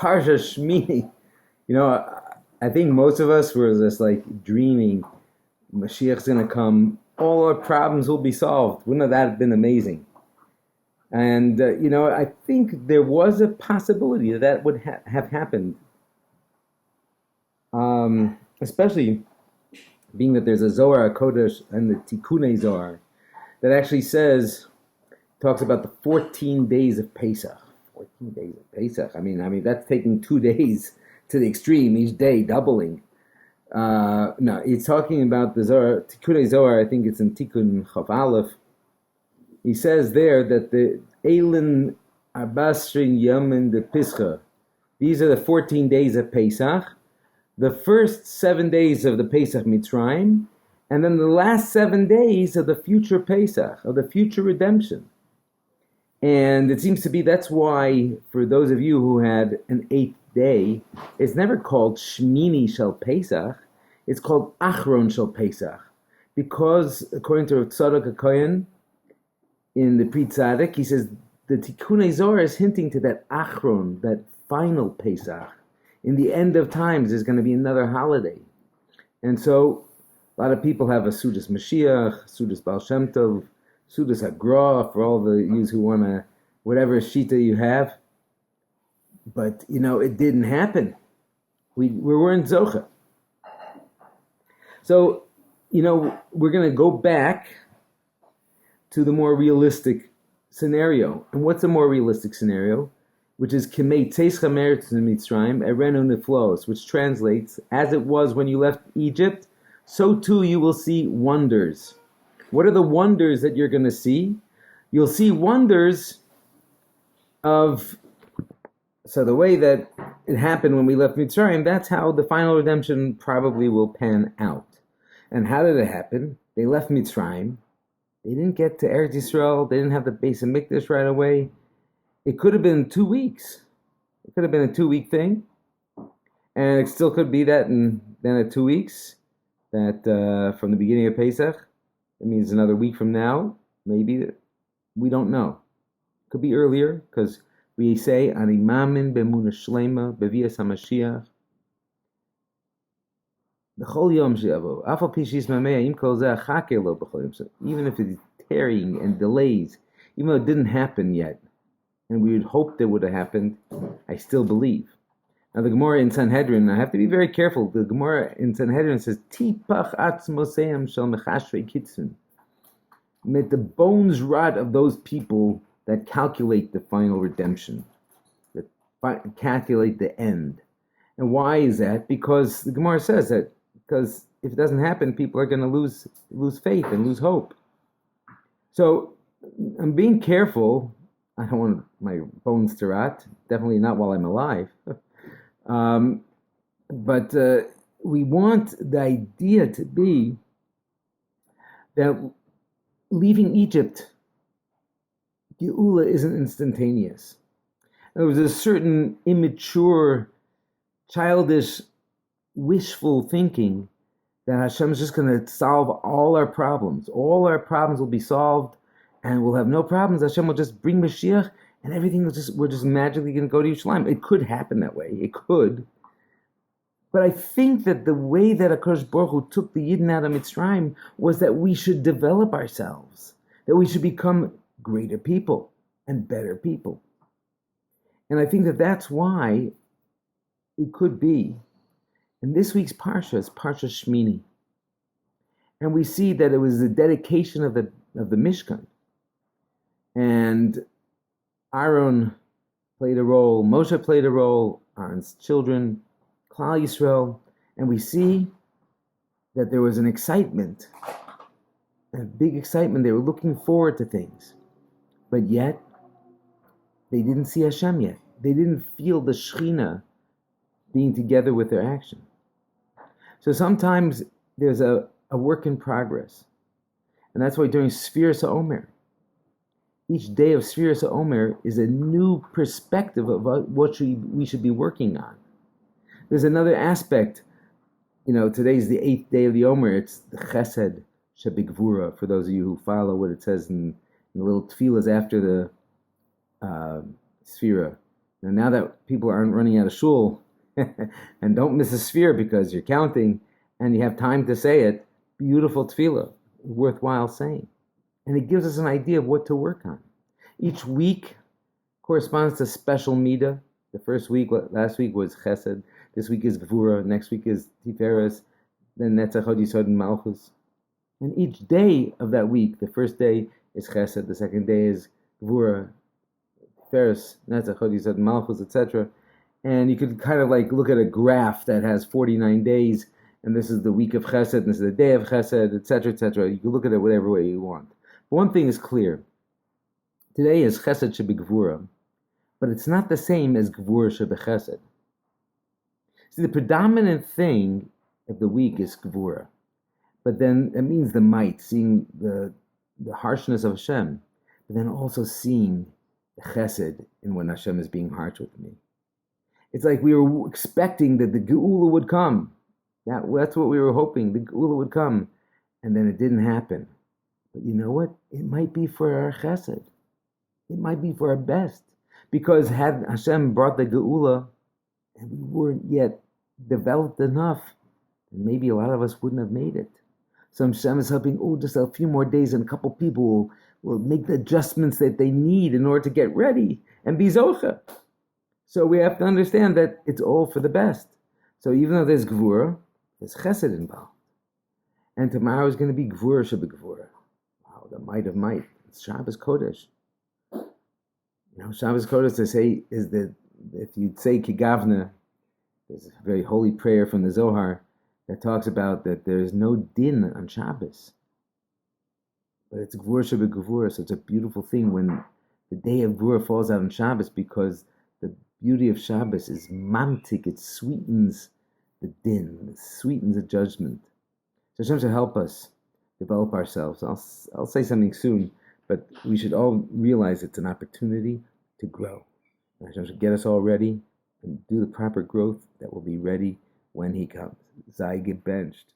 Parsha Shmini. I think most of us were just like dreaming Mashiach's going to come, all our problems will be solved. Wouldn't that have been amazing? And, I think there was a possibility that would have happened. Especially being that there's a Zohar Kodesh and the Tikkunei Zohar that actually talks about the 14 days of Pesach. 14 days of Pesach. I mean, that's taking 2 days to the extreme, each day doubling. No, it's talking about the Zohar, Tikkunei Zohar, I think it's in Tikkun Chav Aleph. He says there that the Elin Abasrin Yamin de Pischa, these are the 14 days of Pesach, the first 7 days of the Pesach Mitzrayim, and then the last 7 days of the future Pesach, of the future redemption. And it seems to be that's why, for those of you who had an 8th day, it's never called Shmini Shel Pesach, it's called Achron Shel Pesach. Because, according to Tzadok HaKohen, in the Pri Tzaddik, he says, the Tikkunei Zohar is hinting to that Achron, that final Pesach. In the end of times, there's going to be another holiday. And so, a lot of people have a Sudas Mashiach, Sudas Baal Shem Tov, Sudas HaGra, for all the yous who want to, whatever Shita you have. But, it didn't happen. We weren't Zocha. So, we're going to go back to the more realistic scenario. And what's a more realistic scenario? Which is Kimei Tzeischa Meretz Mitzrayim Erenu Niflos, which translates, as it was when you left Egypt, so too you will see wonders. What are the wonders that you're going to see? You'll see wonders of, so the way that it happened when we left Mitzrayim, that's how the final redemption probably will pan out. And how did it happen? They left Mitzrayim. They didn't get to Eretz Yisrael. They didn't have the Beis HaMikdash right away. It could have been 2 weeks. It could have been a 2-week thing. And it still could be that in then at 2 weeks, that from the beginning of Pesach, it means another week from now, maybe, we don't know. It could be earlier, because we say, Ani mamin b'emunah shlema b'vias HaMashiach, b'chol yom she'avo, afal pi she'yismameh im kol zeh achake lo b'chol yom. So even if it's tarrying and delays, even though it didn't happen yet, and we would hope that would have happened, I still believe. Now the Gemara in Sanhedrin, I have to be very careful, the Gemara in Sanhedrin says, Tipach atzmoseim shel mechashrei kitzun. May the bones rot of those people that calculate the final redemption, that calculate the end. And why is that? Because the Gemara says that, because if it doesn't happen, people are going to lose faith and lose hope. So I'm being careful. I don't want my bones to rot. Definitely not while I'm alive. But we want the idea to be that leaving Egypt, Geula isn't instantaneous. There was a certain immature, childish, wishful thinking that Hashem is just going to solve all our problems. All our problems will be solved, and we'll have no problems. Hashem will just bring Mashiach, and everything we're just magically going to go to Yerushalayim. It could happen that way. It could. But I think that the way that HaKadosh Baruch Hu took the Yidden out of Mitzrayim was that we should develop ourselves, that we should become greater people and better people. And I think that that's why it could be. And this week's Parsha is Parsha Shmini. And we see that it was the dedication of the Mishkan. And Aaron played a role, Moshe played a role, Aaron's children, Klal Yisrael, and we see that there was an excitement, a big excitement. They were looking forward to things, but yet they didn't see Hashem yet. They didn't feel the Shekhinah being together with their action. So sometimes there's a work in progress, and that's why during Sfiras HaOmer, each day of Sfiras HaOmer is a new perspective of what we should be working on. There's another aspect. Today's the 8th day of the Omer. It's the Chesed Shebigvura, for those of you who follow what it says in the little tefillas after the Sfira. Now that people aren't running out of shul, and don't miss a sphere because you're counting and you have time to say it, beautiful tefillah, worthwhile saying. And it gives us an idea of what to work on. Each week corresponds to special midah. The first week, last week was chesed. This week is gvura. Next week is tiferes. Then netzach hod yisod and malchus. And each day of that week, the first day is chesed, the second day is gvura, tiferes, netzach hod yisod and malchus, etc. And you could kind of like look at a graph that has 49 days, and this is the week of chesed, and this is the day of chesed, etc., etc. You can look at it whatever way you want. But one thing is clear. Today is chesed shebegvura, but it's not the same as gvura shebechesed. See, the predominant thing of the week is gvura, but then it means the might, seeing the harshness of Hashem, but then also seeing the chesed in when Hashem is being harsh with me. It's like we were expecting that the geula would come. That's what we were hoping, the geula would come, and then it didn't happen. But you know what? It might be for our chesed. It might be for our best. Because had Hashem brought the geula, and we weren't yet developed enough, then maybe a lot of us wouldn't have made it. So Hashem is helping, just a few more days, and a couple people will make the adjustments that they need in order to get ready and be zocha. So we have to understand that it's all for the best. So even though there's gvura, there's chesed involved. And tomorrow is going to be gvura shebegvura. Wow, the might of might. It's Shabbos Kodesh. Shabbos Kodesh, they say, is that if you'd say Kigavna, there's a very holy prayer from the Zohar that talks about that there is no din on Shabbos. But it's gvura shebegvura, so it's a beautiful thing when the day of gvura falls out on Shabbos, because the beauty of Shabbos is mamtik, it sweetens the din, it sweetens the judgment. So Hashem should help us develop ourselves. I'll say something soon, but we should all realize it's an opportunity to grow. And Hashem should get us all ready and do the proper growth that will be ready when He comes. Zai get benched.